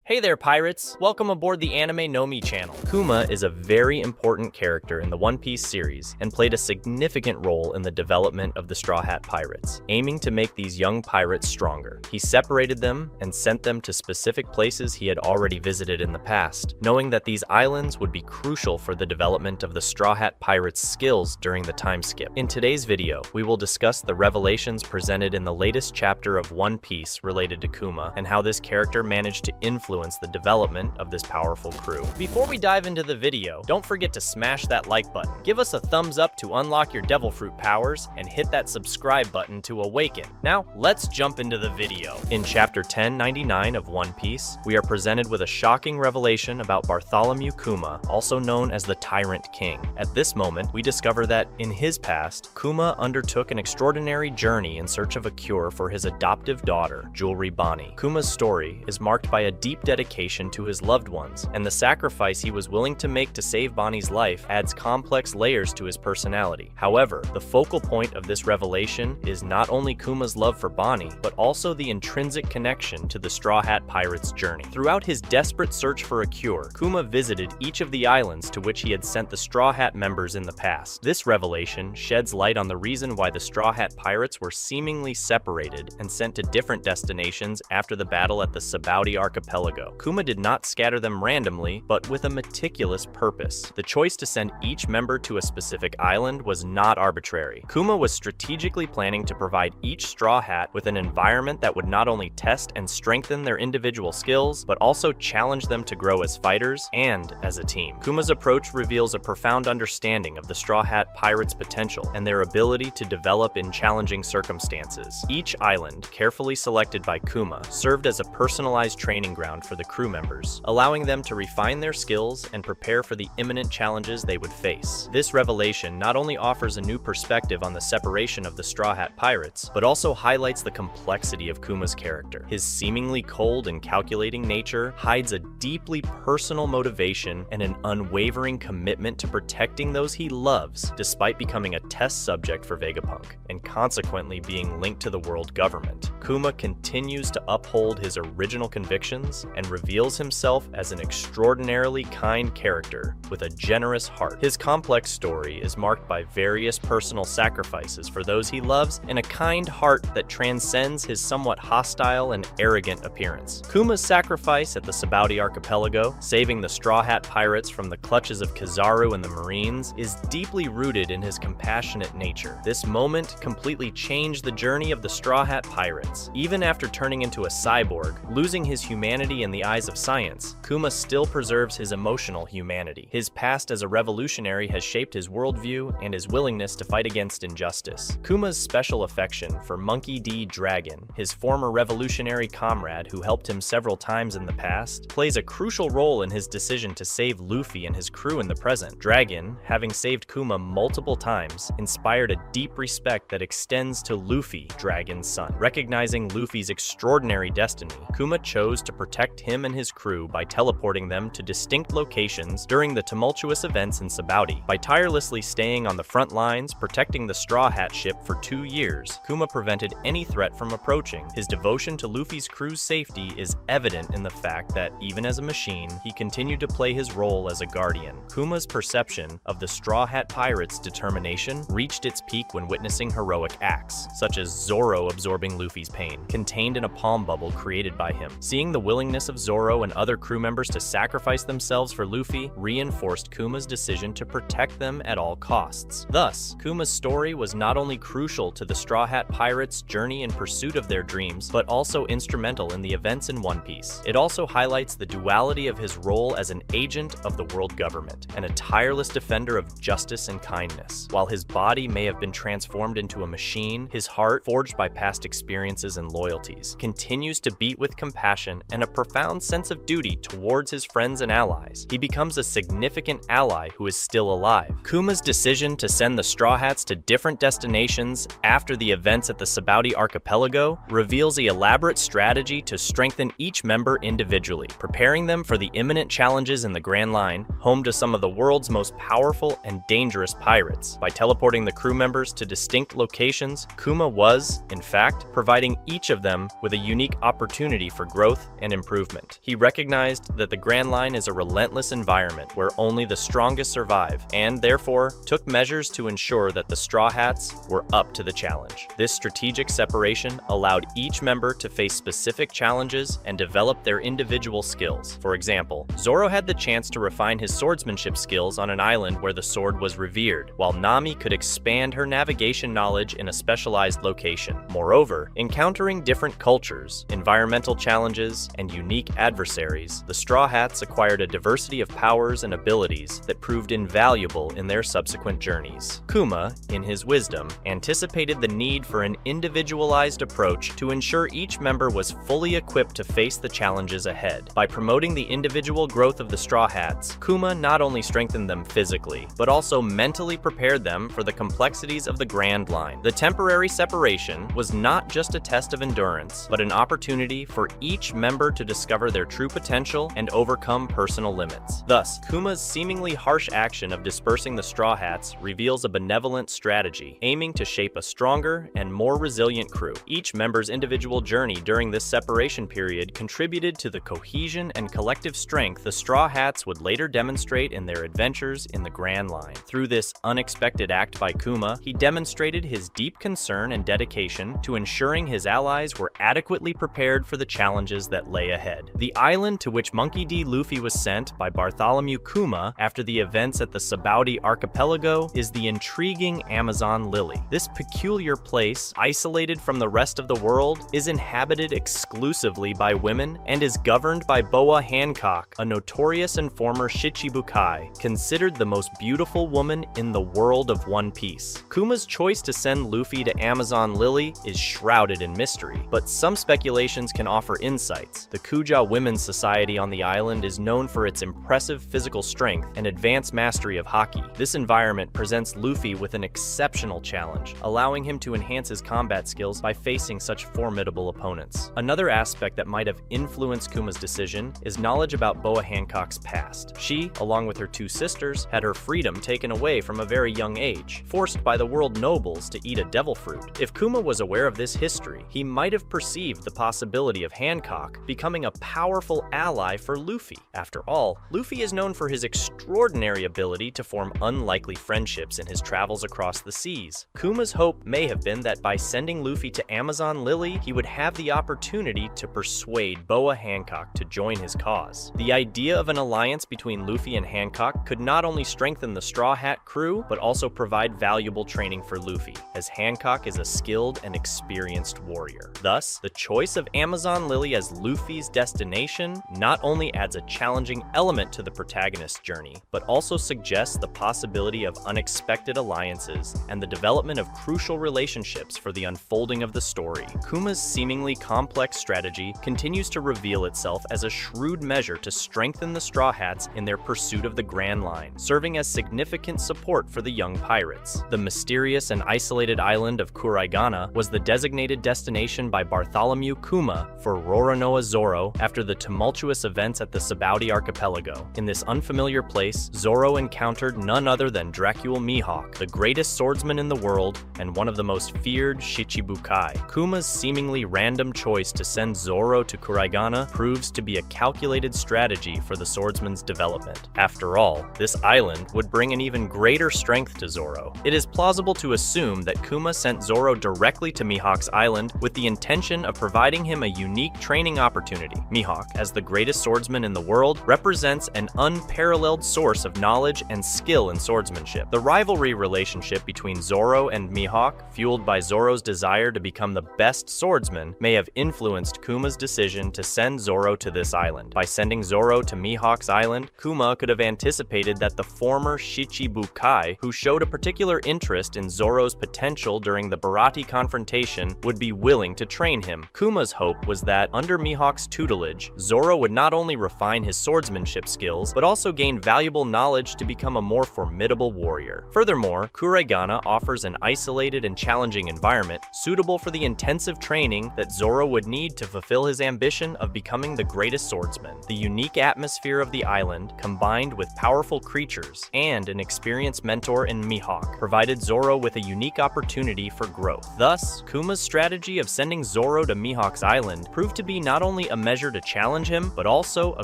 Hey there, pirates! Welcome aboard the Anime channel. Kuma is a very important character in the One Piece series and played a significant role in the development of the Straw Hat Pirates, aiming to make these young pirates stronger. He separated them and sent them to specific places he had already visited in the past, knowing that these islands would be crucial for the development of the Straw Hat Pirates' skills during the time skip. In today's video, we will discuss the revelations presented in the latest chapter of One Piece related to Kuma and how this character managed to influence the development of this powerful crew. Before we dive into the video, don't forget to smash that like button. Give us a thumbs up to unlock your devil fruit powers and hit that subscribe button to awaken. Now, let's jump into the video. In chapter 1099 of One Piece, we are presented with a shocking revelation about Bartholomew Kuma, also known as the Tyrant King. At this moment, we discover that, in his past, Kuma undertook an extraordinary journey in search of a cure for his adoptive daughter, Jewelry Bonnie. Kuma's story is marked by a deep dedication to his loved ones, and the sacrifice he was willing to make to save Bonnie's life adds complex layers to his personality. However, the focal point of this revelation is not only Kuma's love for Bonnie, but also the intrinsic connection to the Straw Hat Pirates' journey. Throughout his desperate search for a cure, Kuma visited each of the islands to which he had sent the Straw Hat members in the past. This revelation sheds light on the reason why the Straw Hat Pirates were seemingly separated and sent to different destinations after the battle at the Sabaudi Archipelago. Kuma did not scatter them randomly, but with a meticulous purpose. The choice to send each member to a specific island was not arbitrary. Kuma was strategically planning to provide each Straw Hat with an environment that would not only test and strengthen their individual skills, but also challenge them to grow as fighters and as a team. Kuma's approach reveals a profound understanding of the Straw Hat Pirates' potential and their ability to develop in challenging circumstances. Each island, carefully selected by Kuma, served as a personalized training ground for the crew members, allowing them to refine their skills and prepare for the imminent challenges they would face. This revelation not only offers a new perspective on the separation of the Straw Hat Pirates, but also highlights the complexity of Kuma's character. His seemingly cold and calculating nature hides a deeply personal motivation and an unwavering commitment to protecting those he loves, despite becoming a test subject for Vegapunk, and consequently being linked to the world government. Kuma continues to uphold his original convictions and reveals himself as an extraordinarily kind character with a generous heart. His complex story is marked by various personal sacrifices for those he loves and a kind heart that transcends his somewhat hostile and arrogant appearance. Kuma's sacrifice at the Sabaudi Archipelago, saving the Straw Hat Pirates from the clutches of Kizaru and the Marines, is deeply rooted in his compassionate nature. This moment completely changed the journey of the Straw Hat Pirates. Even after turning into a cyborg, losing his humanity in the eyes of science, Kuma still preserves his emotional humanity. His past as a revolutionary has shaped his worldview and his willingness to fight against injustice. Kuma's special affection for Monkey D. Dragon, his former revolutionary comrade who helped him several times in the past, plays a crucial role in his decision to save Luffy and his crew in the present. Dragon, having saved Kuma multiple times, inspired a deep respect that extends to Luffy, Dragon's son. Recognizing Luffy's extraordinary destiny, Kuma chose to protect him and his crew by teleporting them to distinct locations during the tumultuous events in Sabaudi. By tirelessly staying on the front lines, protecting the Straw Hat ship for 2 years, Kuma prevented any threat from approaching. His devotion to Luffy's crew's safety is evident in the fact that, even as a machine, he continued to play his role as a guardian. Kuma's perception of the Straw Hat Pirates' determination reached its peak when witnessing heroic acts, such as Zoro absorbing Luffy's pain, contained in a palm bubble created by him. Seeing the willingness of Zoro and other crew members to sacrifice themselves for Luffy reinforced Kuma's decision to protect them at all costs. Thus, Kuma's story was not only crucial to the Straw Hat Pirates' journey in pursuit of their dreams, but also instrumental in the events in One Piece. It also highlights the duality of his role as an agent of the world government and a tireless defender of justice and kindness. While his body may have been transformed into a machine, his heart, forged by past experiences and loyalties, continues to beat with compassion and a profound sense of duty towards his friends and allies. He becomes a significant ally who is still alive. Kuma's decision to send the Straw Hats to different destinations after the events at the Sabaudi Archipelago reveals the elaborate strategy to strengthen each member individually, preparing them for the imminent challenges in the Grand Line, home to some of the world's most powerful and dangerous pirates. By teleporting the crew members to distinct locations, Kuma was, in fact, providing each of them with a unique opportunity for growth and improvement. improvement. He recognized that the Grand Line is a relentless environment where only the strongest survive, and therefore took measures to ensure that the Straw Hats were up to the challenge. This strategic separation allowed each member to face specific challenges and develop their individual skills. For example, Zoro had the chance to refine his swordsmanship skills on an island where the sword was revered, while Nami could expand her navigation knowledge in a specialized location. Moreover, encountering different cultures, environmental challenges, and unique adversaries, the Straw Hats acquired a diversity of powers and abilities that proved invaluable in their subsequent journeys. Kuma, in his wisdom, anticipated the need for an individualized approach to ensure each member was fully equipped to face the challenges ahead. By promoting the individual growth of the Straw Hats, Kuma not only strengthened them physically, but also mentally prepared them for the complexities of the Grand Line. The temporary separation was not just a test of endurance, but an opportunity for each member to discover their true potential and overcome personal limits. Thus, Kuma's seemingly harsh action of dispersing the Straw Hats reveals a benevolent strategy, aiming to shape a stronger and more resilient crew. Each member's individual journey during this separation period contributed to the cohesion and collective strength the Straw Hats would later demonstrate in their adventures in the Grand Line. Through this unexpected act by Kuma, he demonstrated his deep concern and dedication to ensuring his allies were adequately prepared for the challenges that lay ahead. The island to which Monkey D. Luffy was sent by Bartholomew Kuma after the events at the Sabaody Archipelago is the intriguing Amazon Lily. This peculiar place, isolated from the rest of the world, is inhabited exclusively by women and is governed by Boa Hancock, a notorious and former Shichibukai, considered the most beautiful woman in the world of One Piece. Kuma's choice to send Luffy to Amazon Lily is shrouded in mystery, but some speculations can offer insights. The Kuja Women's Society on the island is known for its impressive physical strength and advanced mastery of haki. This environment presents Luffy with an exceptional challenge, allowing him to enhance his combat skills by facing such formidable opponents. Another aspect that might have influenced Kuma's decision is knowledge about Boa Hancock's past. She, along with her two sisters, had her freedom taken away from a very young age, forced by the world nobles to eat a devil fruit. If Kuma was aware of this history, he might have perceived the possibility of Hancock becoming a powerful ally for Luffy. After all, Luffy is known for his extraordinary ability to form unlikely friendships in his travels across the seas. Kuma's hope may have been that by sending Luffy to Amazon Lily, he would have the opportunity to persuade Boa Hancock to join his cause. The idea of an alliance between Luffy and Hancock could not only strengthen the Straw Hat crew, but also provide valuable training for Luffy, as Hancock is a skilled and experienced warrior. Thus, the choice of Amazon Lily as Luffy's destination not only adds a challenging element to the protagonist's journey, but also suggests the possibility of unexpected alliances and the development of crucial relationships for the unfolding of the story. Kuma's seemingly complex strategy continues to reveal itself as a shrewd measure to strengthen the Straw Hats in their pursuit of the Grand Line, serving as significant support for the young pirates. The mysterious and isolated island of Kuraigana was the designated destination by Bartholomew Kuma for Roronoa Zoro after the tumultuous events at the Sabaody Archipelago. In this unfamiliar place, Zoro encountered none other than Dracul Mihawk, the greatest swordsman in the world and one of the most feared Shichibukai. Kuma's seemingly random choice to send Zoro to Kuraigana proves to be a calculated strategy for the swordsman's development. After all, this island would bring an even greater strength to Zoro. It is plausible to assume that Kuma sent Zoro directly to Mihawk's island with the intention of providing him a unique training opportunity. Mihawk, as the greatest swordsman in the world, represents an unparalleled source of knowledge and skill in swordsmanship. The rivalry relationship between Zoro and Mihawk, fueled by Zoro's desire to become the best swordsman, may have influenced Kuma's decision to send Zoro to this island. By sending Zoro to Mihawk's island, Kuma could have anticipated that the former Shichibukai, who showed a particular interest in Zoro's potential during the Baratie confrontation, would be willing to train him. Kuma's hope was that, under Mihawk's tutelage, Zoro would not only refine his swordsmanship skills, but also gain valuable knowledge to become a more formidable warrior. Furthermore, Kuraigana offers an isolated and challenging environment suitable for the intensive training that Zoro would need to fulfill his ambition of becoming the greatest swordsman. The unique atmosphere of the island, combined with powerful creatures and an experienced mentor in Mihawk, provided Zoro with a unique opportunity for growth. Thus, Kuma's strategy of sending Zoro to Mihawk's island proved to be not only a measure to challenge him, but also a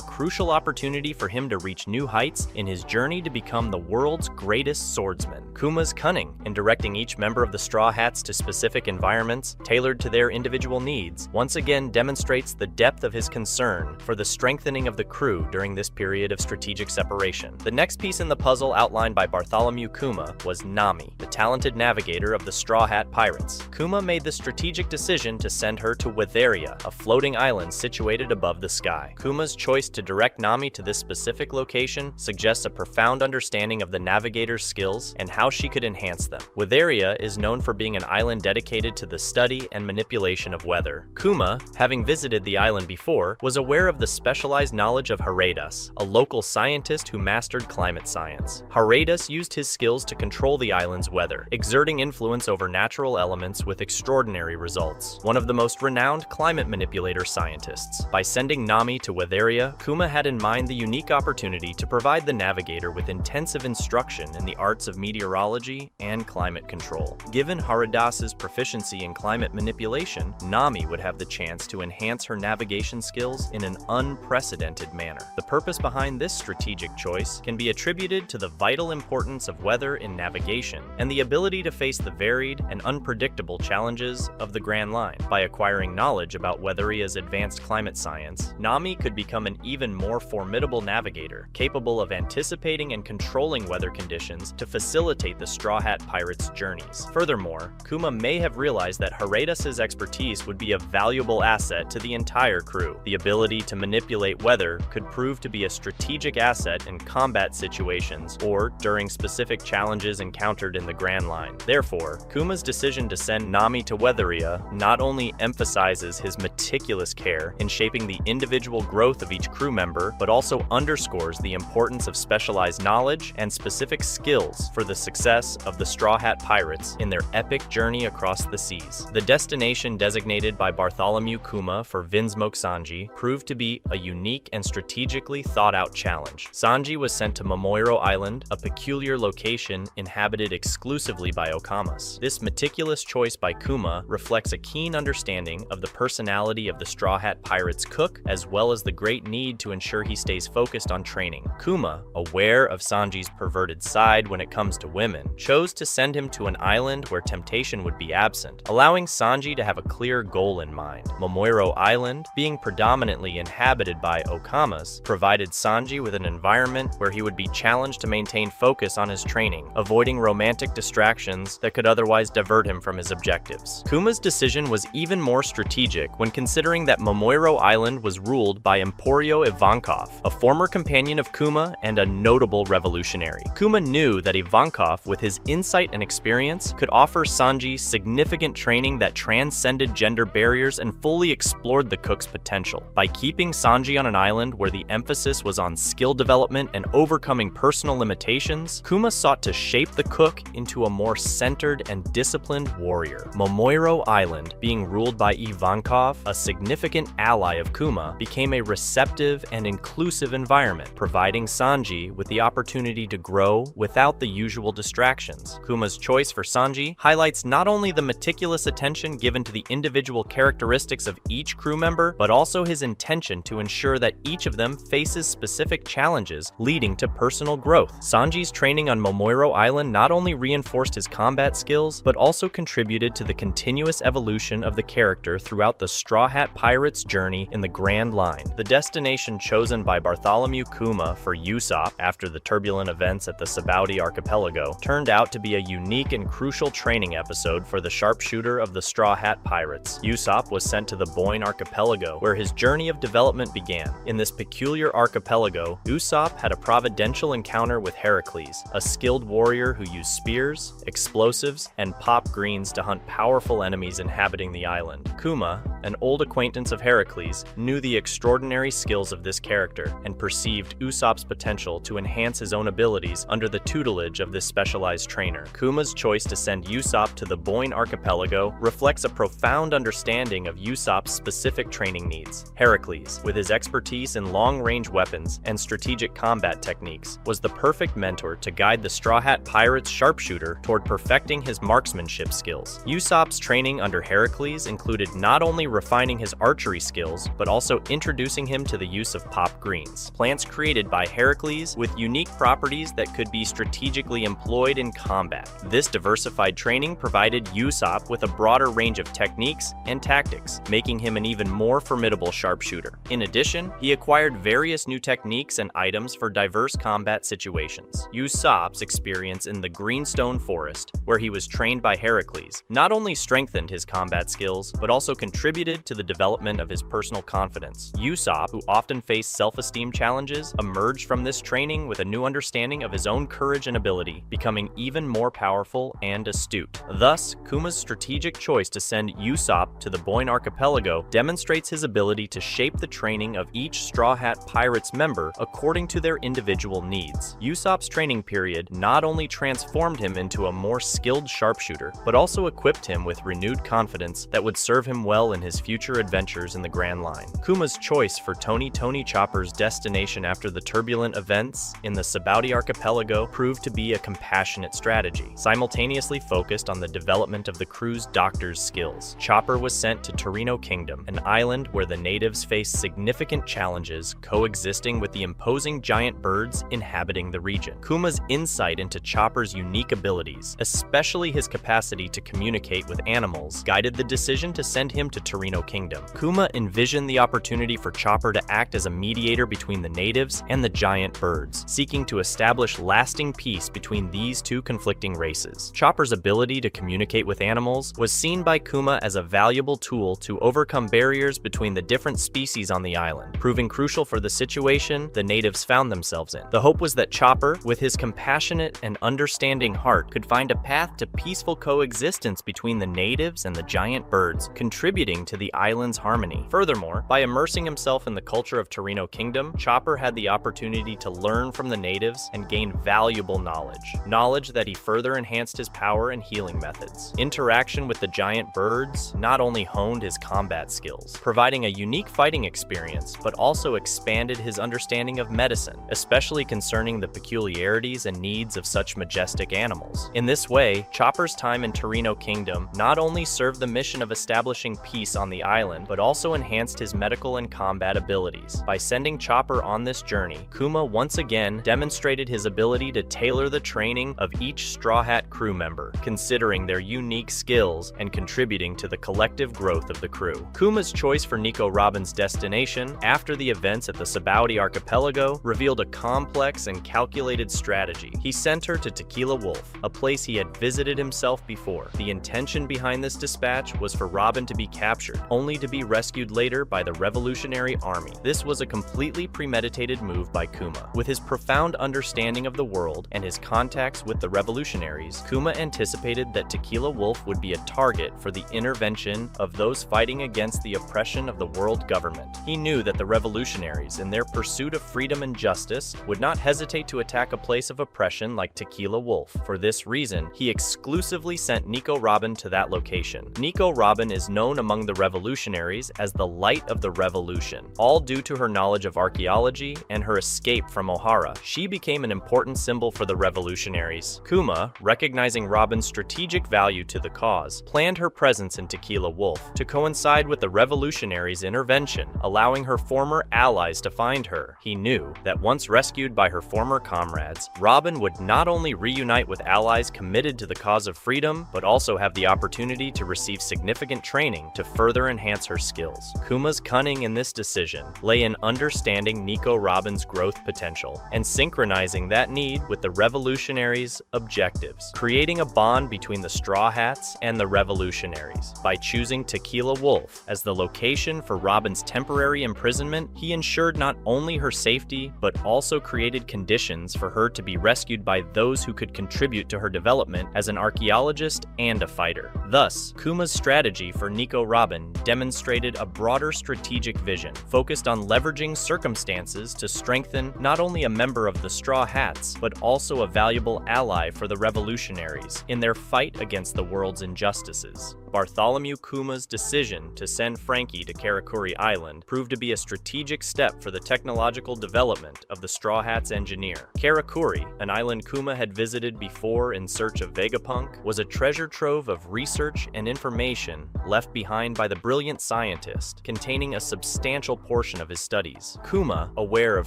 crucial opportunity for him to reach new heights in his journey to become the world's greatest swordsman. Kuma's cunning in directing each member of the Straw Hats to specific environments tailored to their individual needs once again demonstrates the depth of his concern for the strengthening of the crew during this period of strategic separation. The next piece in the puzzle outlined by Bartholomew Kuma was Nami, the talented navigator of the Straw Hat Pirates. Kuma made the strategic decision to send her to Witheria, a floating island situated above the sky. Kuma's choice to direct Nami to this specific location suggests a profound understanding of the navigator's skills and how she could enhance them. Witheria is known for being an island dedicated to the study and manipulation of weather. Kuma, having visited the island before, was aware of the specialized knowledge of Haredas, a local scientist who mastered climate science. Haredas used his skills to control the island's weather, exerting influence over natural elements with extraordinary results. One of the most renowned climate manipulator scientists. By sending Nami to Witheria, Kuma had in mind the unique opportunity to provide the navigator with intensive instruction in the arts of meteorology and climate control. Given Haredas's proficiency in climate manipulation, Nami would have the chance to enhance her navigation skills in an unprecedented manner. The purpose behind this strategic choice can be attributed to the vital importance of weather in navigation and the ability to face the varied and unpredictable challenges of the Grand Line. By acquiring knowledge about Wetheria's advanced climate science, Nami could become an even more formidable navigator, capable of anticipating and controlling weather conditions to facilitate the Straw Hat Pirates' journeys. Furthermore, Kuma may have realized that Haredas's expertise would be a valuable asset to the entire crew. The ability to manipulate weather could prove to be a strategic asset in combat situations or during specific challenges encountered in the Grand Line. Therefore, Kuma's decision to send Nami to Witheria not only emphasizes his meticulous care in shaping the individual growth of each crew member, but also underscores the importance of specialized knowledge and specific skills for the success of the Straw Hat Pirates in their epic journey across the seas. The destination designated by Bartholomew Kuma for Vinsmoke Sanji proved to be a unique and strategically thought-out challenge. Sanji was sent to Momoiro Island, a peculiar location inhabited exclusively by Okamas. This meticulous choice by Kuma reflects a keen understanding of the personality of the Straw Hat Pirate's cook, as well as the great need to ensure he stays focused on training. Kuma, aware of Sanji's perverted side when it comes to women, chose to send him to an island where temptation would be absent, allowing Sanji to have a clear goal in mind. Momoiro Island, being predominantly inhabited by Okamas, provided Sanji with an environment where he would be challenged to maintain focus on his training, avoiding romantic distractions that could otherwise divert him from his objectives. Kuma's decision was even more strategic when considering that Momoiro Island was ruled by Emporio Ivankov, a former companion of Kuma and a notable revolutionary. Kuma knew that Ivankov, with his insight and experience, could offer Sanji significant training that transcended gender barriers and fully explored the cook's potential. By keeping Sanji on an island where the emphasis was on skill development and overcoming personal limitations, Kuma sought to shape the cook into a more centered and disciplined warrior. Momoiro Island, being ruled by Ivankov, a significant ally of Kuma, became a receptive and inclusive environment, providing Sanji with the opportunity to grow without the usual distractions. Kuma's choice for Sanji highlights not only the meticulous attention given to the individual characteristics of each crew member, but also his intention to ensure that each of them faces specific challenges leading to personal growth. Sanji's training on Momoiro Island not only reinforced his combat skills, but also contributed to the continuous evolution of the character throughout the Straw Hat Pirates' journey in the Grand Line. The destination chosen by Bartholomew Kuma for Usopp after the turbulent events at the Sabaudi Archipelago turned out to be a unique and crucial training episode for the sharpshooter of the Straw Hat Pirates. Usopp was sent to the Boyne Archipelago, where his journey of development began. In this peculiar archipelago, Usopp had a providential encounter with Heracles, a skilled warrior who used spears, explosives, and pop greens to hunt powerful enemies inhabiting the island. Kuma, an old acquaintance of Heracles, knew the extraordinary skills of this character and perceived Usopp's potential to enhance his own abilities under the tutelage of this specialized trainer. Kuma's choice to send Usopp to the Boyne Archipelago reflects a profound understanding of Usopp's specific training needs. Heracles, with his expertise in long-range weapons and strategic combat techniques, was the perfect mentor to guide the Straw Hat Pirates sharpshooter toward perfecting his marksmanship skills. Usopp's training under Heracles included not only refining his archery skills, skills, but also introducing him to the use of pop greens, plants created by Heracles with unique properties that could be strategically employed in combat. This diversified training provided Usopp with a broader range of techniques and tactics, making him an even more formidable sharpshooter. In addition, he acquired various new techniques and items for diverse combat situations. Usopp's experience in the Greenstone Forest, where he was trained by Heracles, not only strengthened his combat skills, but also contributed to the development of his personal confidence. Usopp, who often faced self-esteem challenges, emerged from this training with a new understanding of his own courage and ability, becoming even more powerful and astute. Thus, Kuma's strategic choice to send Usopp to the Boyne Archipelago demonstrates his ability to shape the training of each Straw Hat Pirates member according to their individual needs. Usopp's training period not only transformed him into a more skilled sharpshooter, but also equipped him with renewed confidence that would serve him well in his future adventures in the Grand Line. Kuma's choice for Tony Chopper's destination after the turbulent events in the Sabaody Archipelago proved to be a compassionate strategy, simultaneously focused on the development of the crew's doctor's skills. Chopper was sent to Torino Kingdom, an island where the natives faced significant challenges coexisting with the imposing giant birds inhabiting the region. Kuma's insight into Chopper's unique abilities, especially his capacity to communicate with animals, guided the decision to send him to Torino Kingdom. Kuma envisioned the opportunity for Chopper to act as a mediator between the natives and the giant birds, seeking to establish lasting peace between these two conflicting races. Chopper's ability to communicate with animals was seen by Kuma as a valuable tool to overcome barriers between the different species on the island, proving crucial for the situation the natives found themselves in. The hope was that Chopper, with his compassionate and understanding heart, could find a path to peaceful coexistence between the natives and the giant birds, contributing to the island's harmony. Furthermore, by immersing himself in the culture of Torino Kingdom, Chopper had the opportunity to learn from the natives and gain valuable knowledge that he further enhanced his power and healing methods. Interaction with the giant birds not only honed his combat skills, providing a unique fighting experience, but also expanded his understanding of medicine, especially concerning the peculiarities and needs of such majestic animals. In this way, Chopper's time in Torino Kingdom not only served the mission of establishing peace on the island, but also enhanced his medical and combat abilities. By sending Chopper on this journey, Kuma once again demonstrated his ability to tailor the training of each Straw Hat crew member, considering their unique skills and contributing to the collective growth of the crew. Kuma's choice for Nico Robin's destination after the events at the Sabaody Archipelago revealed a complex and calculated strategy. He sent her to Tequila Wolf, a place he had visited himself before. The intention behind this dispatch was for Robin to be captured, only to be rescued later by the Revolutionary Army. This was a completely premeditated move by Kuma. With his profound understanding of the world and his contacts with the revolutionaries, Kuma anticipated that Tequila Wolf would be a target for the intervention of those fighting against the oppression of the world government. He knew that the revolutionaries, in their pursuit of freedom and justice, would not hesitate to attack a place of oppression like Tequila Wolf. For this reason, he exclusively sent Nico Robin to that location. Nico Robin is known among the revolutionaries as the Light of the Revolution, all due to her knowledge of archaeology and her escape from Ohara. She became an important symbol for the revolutionaries. Kuma, recognizing Robin's strategic value to the cause, planned her presence in Tequila Wolf to coincide with the revolutionaries' intervention, allowing her former allies to find her. He knew that once rescued by her former comrades, Robin would not only reunite with allies committed to the cause of freedom, but also have the opportunity to receive significant training to further enhance her skills. Kuma's cunning in this decision lay in understanding Nico Robin's growth potential and synchronizing that need with the revolutionaries' objectives, creating a bond between the Straw Hats and the revolutionaries. By choosing Tequila Wolf as the location for Robin's temporary imprisonment, he ensured not only her safety, but also created conditions for her to be rescued by those who could contribute to her development as an archaeologist and a fighter. Thus, Kuma's strategy for Nico Robin demonstrated a broader strategic vision, focused on leveraging circumstances to strengthen not only a member of the Straw Hats, but also a valuable ally for the revolutionaries in their fight against the world's injustices. Bartholomew Kuma's decision to send Frankie to Karakuri Island proved to be a strategic step for the technological development of the Straw Hats engineer. Karakuri, an island Kuma had visited before in search of Vegapunk, was a treasure trove of research and information left behind by the brilliant scientist chest, containing a substantial portion of his studies. Kuma, aware of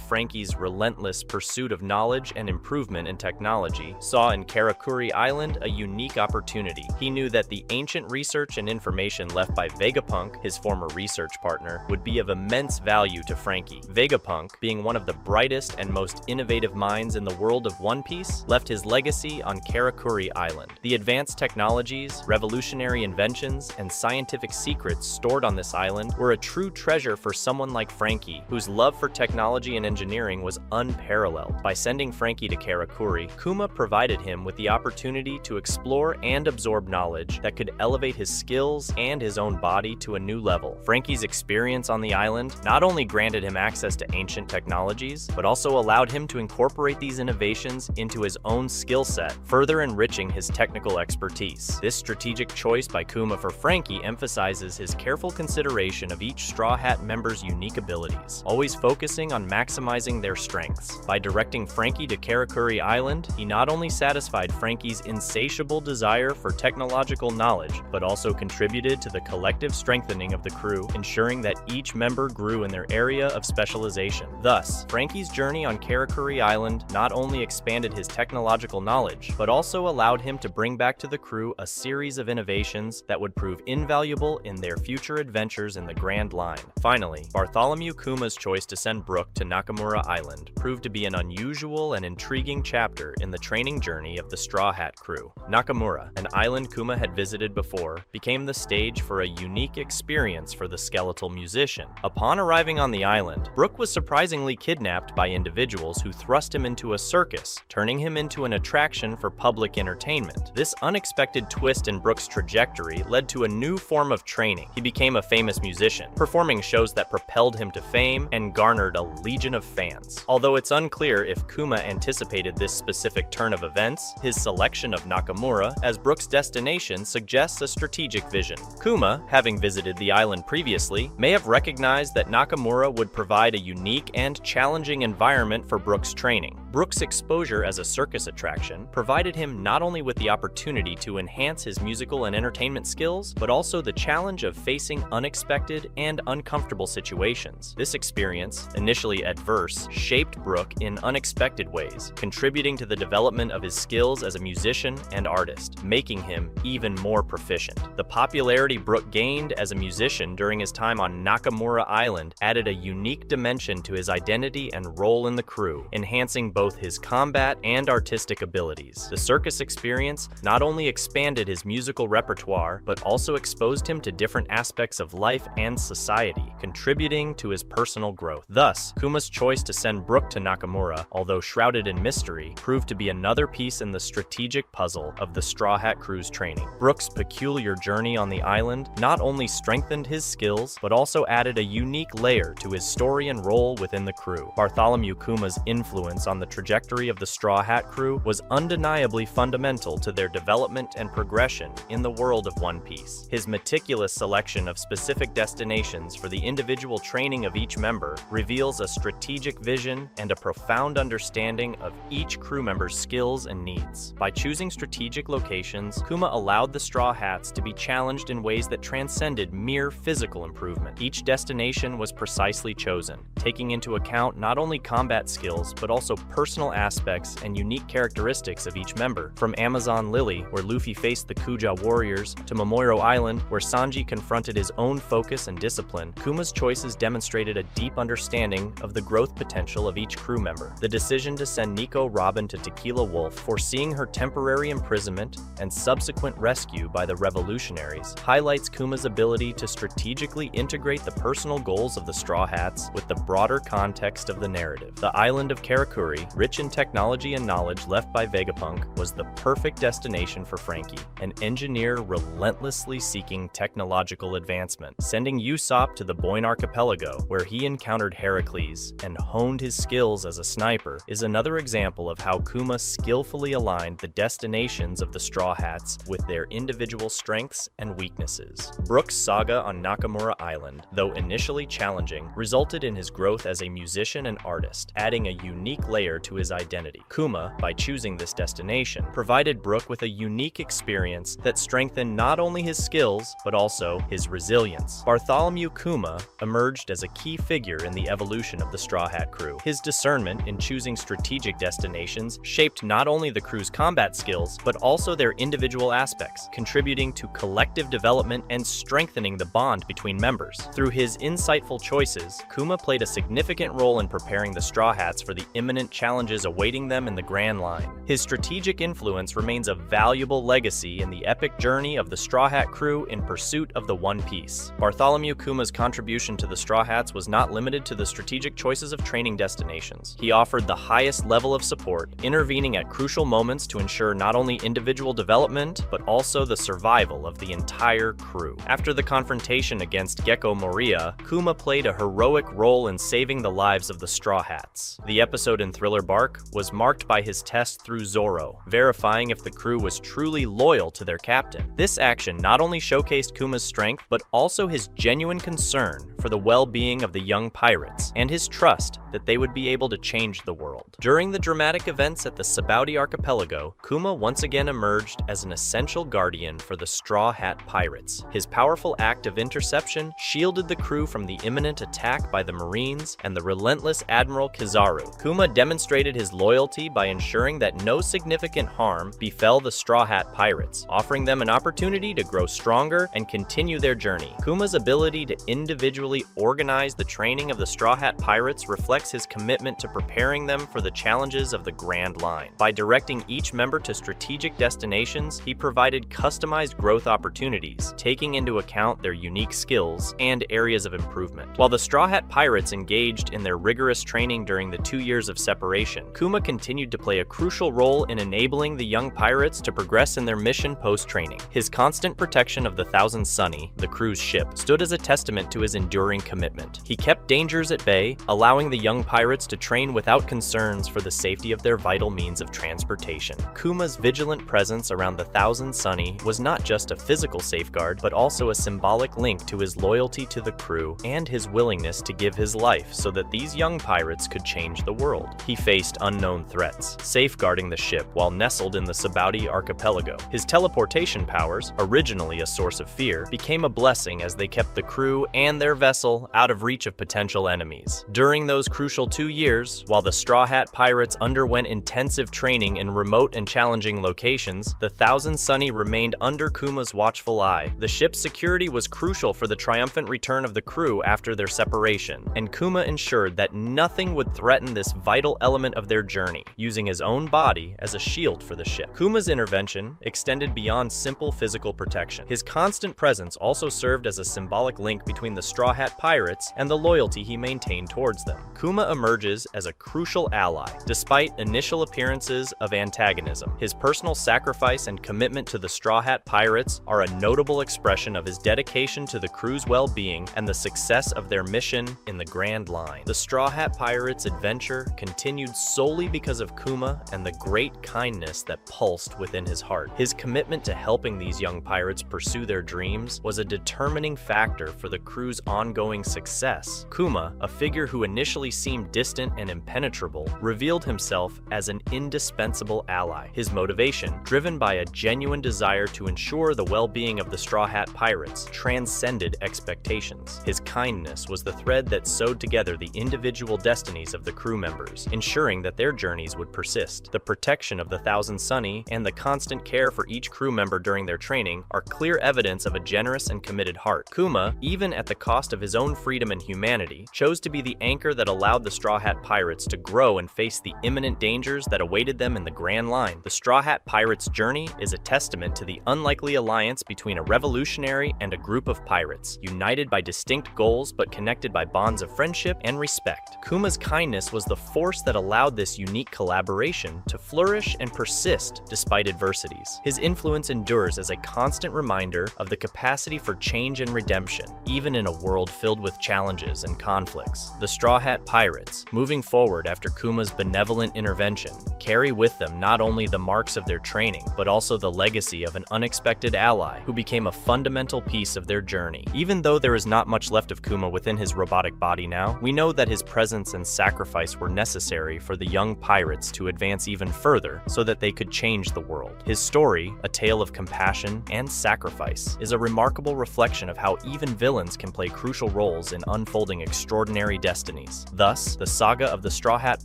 Franky's relentless pursuit of knowledge and improvement in technology, saw in Karakuri Island a unique opportunity. He knew that the ancient research and information left by Vegapunk, his former research partner, would be of immense value to Franky. Vegapunk, being one of the brightest and most innovative minds in the world of One Piece, left his legacy on Karakuri Island. The advanced technologies, revolutionary inventions, and scientific secrets stored on this island were a true treasure for someone like Franky, whose love for technology and engineering was unparalleled. By sending Franky to Karakuri, Kuma provided him with the opportunity to explore and absorb knowledge that could elevate his skills and his own body to a new level. Franky's experience on the island not only granted him access to ancient technologies, but also allowed him to incorporate these innovations into his own skill set, further enriching his technical expertise. This strategic choice by Kuma for Franky emphasizes his careful consideration of each Straw Hat member's unique abilities, always focusing on maximizing their strengths. By directing Franky to Karakuri Island, he not only satisfied Franky's insatiable desire for technological knowledge, but also contributed to the collective strengthening of the crew, ensuring that each member grew in their area of specialization. Thus, Franky's journey on Karakuri Island not only expanded his technological knowledge, but also allowed him to bring back to the crew a series of innovations that would prove invaluable in their future adventures in the Grand Line. Finally, Bartholomew Kuma's choice to send Brook to Nakamura Island proved to be an unusual and intriguing chapter in the training journey of the Straw Hat crew. Nakamura, an island Kuma had visited before, became the stage for a unique experience for the skeletal musician. Upon arriving on the island, Brook was surprisingly kidnapped by individuals who thrust him into a circus, turning him into an attraction for public entertainment. This unexpected twist in Brook's trajectory led to a new form of training. He became a famous musician, performing shows that propelled him to fame and garnered a legion of fans. Although it's unclear if Kuma anticipated this specific turn of events, his selection of Nakamura as Brook's destination suggests a strategic vision. Kuma, having visited the island previously, may have recognized that Nakamura would provide a unique and challenging environment for Brook's training. Brook's exposure as a circus attraction provided him not only with the opportunity to enhance his musical and entertainment skills, but also the challenge of facing unexpected and uncomfortable situations. This experience, initially adverse, shaped Brook in unexpected ways, contributing to the development of his skills as a musician and artist, making him even more proficient. The popularity Brook gained as a musician during his time on Nakamura Island added a unique dimension to his identity and role in the crew, enhancing both his combat and artistic abilities. The circus experience not only expanded his musical repertoire, but also exposed him to different aspects of life and society, contributing to his personal growth. Thus, Kuma's choice to send Brook to Nakamura, although shrouded in mystery, proved to be another piece in the strategic puzzle of the Straw Hat crew's training. Brook's peculiar journey on the island not only strengthened his skills, but also added a unique layer to his story and role within the crew. Bartholomew Kuma's influence on the trajectory of the Straw Hat crew was undeniably fundamental to their development and progression in the world of One Piece. His meticulous selection of specific destinations for the individual training of each member reveals a strategic vision and a profound understanding of each crew member's skills and needs. By choosing strategic locations, Kuma allowed the Straw Hats to be challenged in ways that transcended mere physical improvement. Each destination was precisely chosen, taking into account not only combat skills, but also personal aspects and unique characteristics of each member. From Amazon Lily, where Luffy faced the Kuja warriors, to Momoiro Island, where Sanji confronted his own focus and discipline, Kuma's choices demonstrated a deep understanding of the growth potential of each crew member. The decision to send Nico Robin to Tequila Wolf, foreseeing her temporary imprisonment and subsequent rescue by the revolutionaries, highlights Kuma's ability to strategically integrate the personal goals of the Straw Hats with the broader context of the narrative. The island of Karakuri, rich in technology and knowledge left by Vegapunk, was the perfect destination for Franky, an engineer relentlessly seeking technological advancement. Sending Usopp to the Boyne Archipelago, where he encountered Heracles and honed his skills as a sniper, is another example of how Kuma skillfully aligned the destinations of the Straw Hats with their individual strengths and weaknesses. Brook's saga on Nakamura Island, though initially challenging, resulted in his growth as a musician and artist, adding a unique layer desire to his identity. Kuma, by choosing this destination, provided Brook with a unique experience that strengthened not only his skills, but also his resilience. Bartholomew Kuma emerged as a key figure in the evolution of the Straw Hat crew. His discernment in choosing strategic destinations shaped not only the crew's combat skills, but also their individual aspects, contributing to collective development and strengthening the bond between members. Through his insightful choices, Kuma played a significant role in preparing the Straw Hats for the imminent challenges awaiting them in the Grand Line. His strategic influence remains a valuable legacy in the epic journey of the Straw Hat crew in pursuit of the One Piece. Bartholomew Kuma's contribution to the Straw Hats was not limited to the strategic choices of training destinations. He offered the highest level of support, intervening at crucial moments to ensure not only individual development, but also the survival of the entire crew. After the confrontation against Gecko Moria, Kuma played a heroic role in saving the lives of the Straw Hats. The episode in Thriller Bark was marked by his test through Zoro, verifying if the crew was truly loyal to their captain. This action not only showcased Kuma's strength, but also his genuine concern for the well-being of the young pirates, and his trust that they would be able to change the world. During the dramatic events at the Sabaody Archipelago, Kuma once again emerged as an essential guardian for the Straw Hat Pirates. His powerful act of interception shielded the crew from the imminent attack by the Marines and the relentless Admiral Kizaru. Kuma demonstrated his loyalty by ensuring that no significant harm befell the Straw Hat Pirates, offering them an opportunity to grow stronger and continue their journey. Kuma's ability to individually organize the training of the Straw Hat Pirates reflects his commitment to preparing them for the challenges of the Grand Line. By directing each member to strategic destinations, he provided customized growth opportunities, taking into account their unique skills and areas of improvement. While the Straw Hat Pirates engaged in their rigorous training during the 2 years of separation, Kuma continued to play a crucial role in enabling the young pirates to progress in their mission post-training. His constant protection of the Thousand Sunny, the crew's ship, stood as a testament to his enduring commitment. He kept dangers at bay, allowing the young pirates to train without concerns for the safety of their vital means of transportation. Kuma's vigilant presence around the Thousand Sunny was not just a physical safeguard, but also a symbolic link to his loyalty to the crew and his willingness to give his life so that these young pirates could change the world. He faced unknown threats, safeguarding the ship while nestled in the Sabaody Archipelago. His teleportation powers, originally a source of fear, became a blessing as they kept the crew and their vessel out of reach of potential enemies. During those crucial 2 years, while the Straw Hat Pirates underwent intensive training in remote and challenging locations, the Thousand Sunny remained under Kuma's watchful eye. The ship's security was crucial for the triumphant return of the crew after their separation, and Kuma ensured that nothing would threaten this vital element of their journey, using his own body as a shield for the ship. Kuma's intervention extended beyond simple physical protection. His constant presence also served as a symbolic link between the Straw Hat Pirates and the loyalty he maintained towards them. Kuma emerges as a crucial ally, despite initial appearances of antagonism. His personal sacrifice and commitment to the Straw Hat Pirates are a notable expression of his dedication to the crew's well-being and the success of their mission in the Grand Line. The Straw Hat Pirates' adventure continued solely because of Kuma and the great kindness that pulsed within his heart. His commitment to helping these young pirates pursue their dreams was a determining factor for the crew's ongoing success. Kuma, a figure who initially seemed distant and impenetrable, revealed himself as an indispensable ally. His motivation, driven by a genuine desire to ensure the well-being of the Straw Hat Pirates, transcended expectations. His kindness was the thread that sewed together the individual destinies of the crew members, ensuring that their journeys would persist. The protection of the Thousand Sunny and the constant care for each crew member during their training are clear evidence of a generous and committed heart. Kuma, even at the cost of his own freedom and humanity, chose to be the anchor that allowed the Straw Hat Pirates to grow and face the imminent dangers that awaited them in the Grand Line. The Straw Hat Pirates' journey is a testament to the unlikely alliance between a revolutionary and a group of pirates, united by distinct goals but connected by bonds of friendship and respect. Kuma's kindness was the force that allowed this unique collaboration to flourish and persist despite adversities. His influence endures as a constant reminder of the capacity for change and redemption, even in a world filled with challenges and conflicts. The Straw Hat Pirates, moving forward after Kuma's benevolent intervention, carry with them not only the marks of their training, but also the legacy of an unexpected ally who became a fundamental piece of their journey. Even though there is not much left of Kuma within his robotic body now, we know that his presence and sacrifice were necessary necessary for the young pirates to advance even further so that they could change the world. His story, a tale of compassion and sacrifice, is a remarkable reflection of how even villains can play crucial roles in unfolding extraordinary destinies. Thus, the saga of the Straw Hat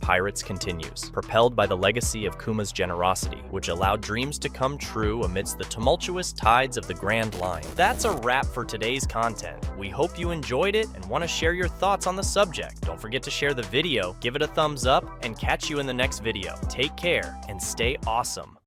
Pirates continues, propelled by the legacy of Kuma's generosity, which allowed dreams to come true amidst the tumultuous tides of the Grand Line. That's a wrap for today's content. We hope you enjoyed it and want to share your thoughts on the subject. Don't forget to share the video, give it a thumbs up, and catch you in the next video. Take care and stay awesome.